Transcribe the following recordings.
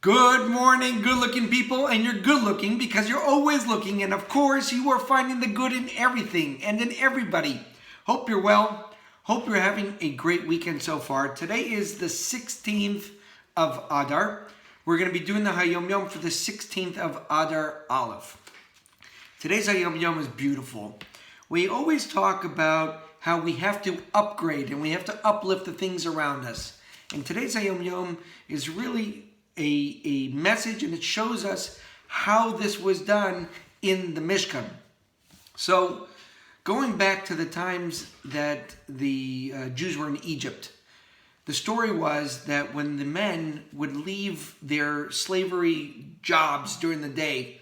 Good morning, good-looking people, and you're good-looking because you're always looking, and of course, you are finding the good in everything and in everybody. Hope you're well. Hope you're having a great weekend so far. Today is the 16th of Adar. We're going to be doing the Hayom Yom for the 16th of Adar Aleph. Today's Hayom Yom is beautiful. We always talk about how we have to upgrade and we have to uplift the things around us. And today's Hayom Yom is really a message, and it shows us how this was done in the Mishkan. So, going back to the times that the Jews were in Egypt, the story was that when the men would leave their slavery jobs during the day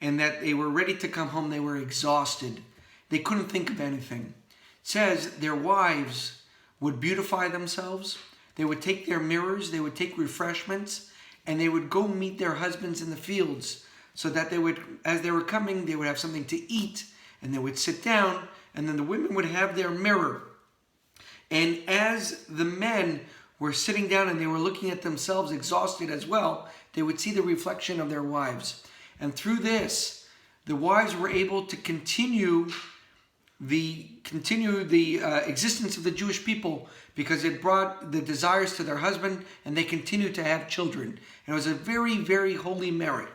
and that they were ready to come home, they were exhausted. They couldn't think of anything. It says their wives would beautify themselves. They would take their mirrors, they would take refreshments, and they would go meet their husbands in the fields so that they would, as they were coming, they would have something to eat, and they would sit down, and then the women would have their mirror. And as the men were sitting down and they were looking at themselves exhausted as well, they would see the reflection of their wives. And through this, the wives were able to continue the existence of the Jewish people, because it brought the desires to their husband, and they continued to have children. And it was a very, very holy merit.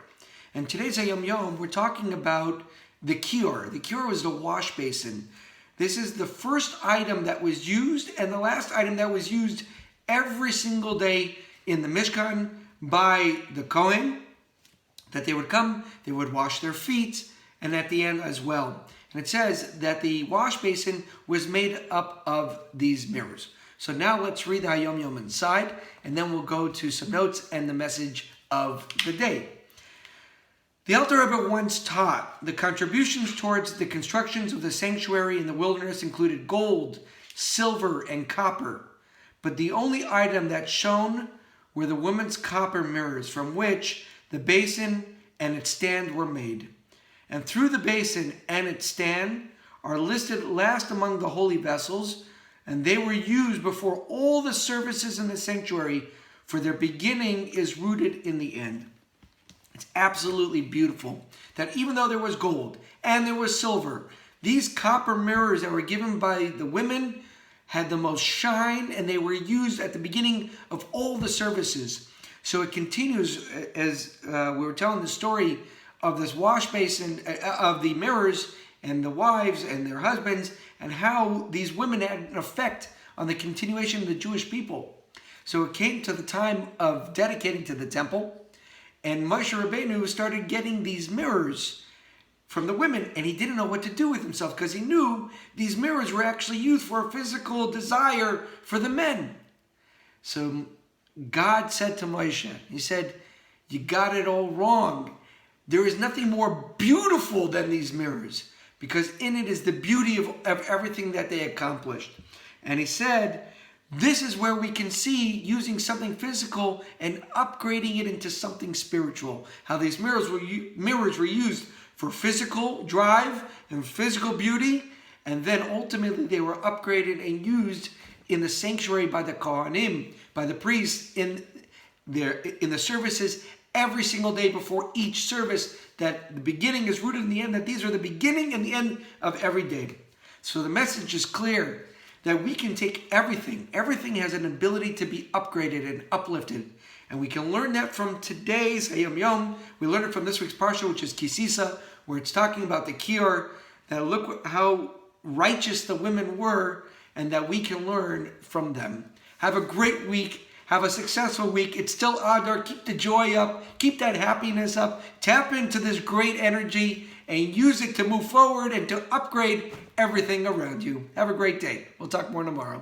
And today's Hayom Yom, we're talking about the kior. The kior was the wash basin. This is the first item that was used and the last item that was used every single day in the Mishkan by the Kohen, that they would come, they would wash their feet, and at the end as well. And it says that the wash basin was made up of these mirrors. So now let's read the Hayom Yom inside, and then we'll go to some notes and the message of the day. The Adar Rebbe once taught the contributions towards the constructions of the sanctuary in the wilderness included gold, silver, and copper. But the only item that shone were the women's copper mirrors, from which the basin and its stand were made. And through the basin and its stand are listed last among the holy vessels, and they were used before all the services in the sanctuary, for their beginning is rooted in the end. It's absolutely beautiful that even though there was gold and there was silver, these copper mirrors that were given by the women had the most shine, and they were used at the beginning of all the services. So it continues as we were telling the story of this wash basin, of the mirrors and the wives and their husbands, and how these women had an effect on the continuation of the Jewish people. So it came to the time of dedicating to the temple, and Moshe Rabbeinu started getting these mirrors from the women, and he didn't know what to do with himself, because he knew these mirrors were actually used for a physical desire for the men. So God said to Moshe, he said, "You got it all wrong. There is nothing more beautiful than these mirrors, because in it is the beauty of everything that they accomplished." And he said, this is where we can see using something physical and upgrading it into something spiritual. How these mirrors were used for physical drive and physical beauty, and then ultimately they were upgraded and used in the sanctuary by the Kohanim, by the priests in the services every single day before each service, that the beginning is rooted in the end, that these are the beginning and the end of every day. So the message is clear, that we can take everything. Everything has an ability to be upgraded and uplifted. And we can learn that from today's Hayom Yom. We learn it from this week's Parsha, which is Kisisa, where it's talking about the kior, that look how righteous the women were, and that we can learn from them. Have a great week. Have a successful week. It's still Adar. Keep the joy up. Keep that happiness up. Tap into this great energy and use it to move forward and to upgrade everything around you. Have a great day. We'll talk more tomorrow.